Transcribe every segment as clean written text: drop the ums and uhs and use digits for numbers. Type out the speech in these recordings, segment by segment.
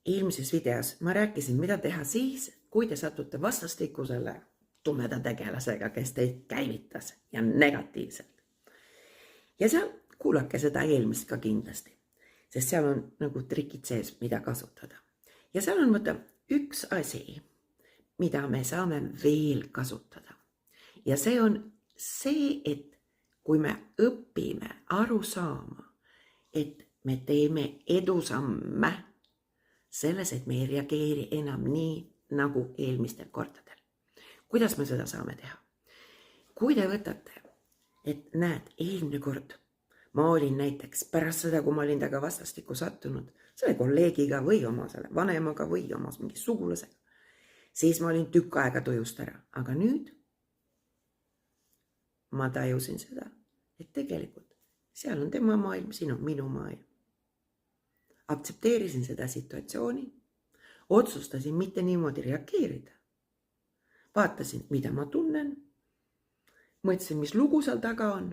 Eelmises videos ma rääkisin, mida teha siis, kui te satute vastastikusele tumeda tegelasega, kes teid käivitas ja negatiivselt. Ja seal kuulake seda eelmist ka kindlasti, sest seal on nagu trikid sees, mida kasutada. Ja seal on võtta üks asi, mida me saame veel kasutada. Ja see on see, et kui me õpime aru saama, et me teeme edusamme selles, et me ei reageeri enam nii nagu eelmistel kordadel. Kuidas me seda saame teha? Kui te võtate, et näed, eelmine kord ma olin näiteks pärast seda, kui ma olin temaga vastastikku sattunud, selle kolleegiga või oma selle vanemaga või oma mingi sugulasega, siis ma olin tükk aega tujust ära. Aga nüüd ma tajusin seda, et tegelikult seal on tema maailm, siin on minu maailm. Aktsepteerisin seda situatsiooni, otsustasin mitte niimoodi reageerida. Vaatasin, mida ma tunnen, mõtlesin, mis lugu seal taga on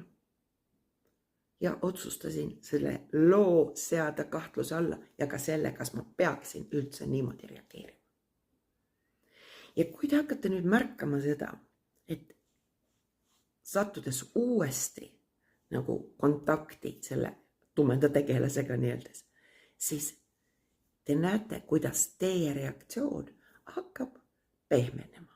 ja otsustasin selle loo seada kahtluse alla ja ka selle, kas ma peaksin üldse niimoodi reageerima. Ja kui te hakkate nüüd märkama seda, et sattudes uuesti nagu kontakti selle tumeda tegelasega nii-öeldes, siis te näete, kuidas teie reaktsioon hakkab pehmenema.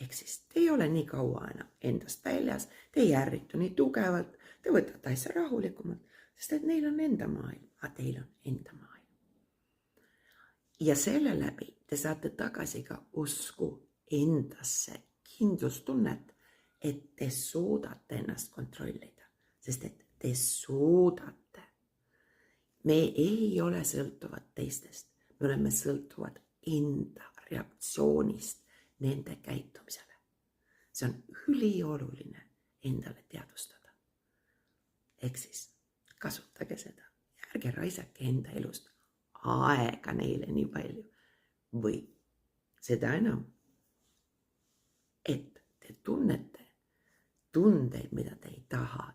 Ehk siis te ei ole nii kaua enam endast väljas, te ei ärritu nii tugevalt, te võtate asja rahulikumalt, sest et neil on enda maailm, aga teil on enda maailm. Ja selle läbi te saate tagasi ka usku endasse, kindlustunnet, et te suudate ennast kontrollida, sest et te suudate. Me ei ole sõltuvad teistest, me oleme sõltuvad enda reaktsioonist nende käitumisele. See on ülioluline endale teadvustada. Ehk siis kasutage seda ja ärge raisake enda elust aega neile nii palju. Või seda enam, et te tunnete tundeid, mida te ei taha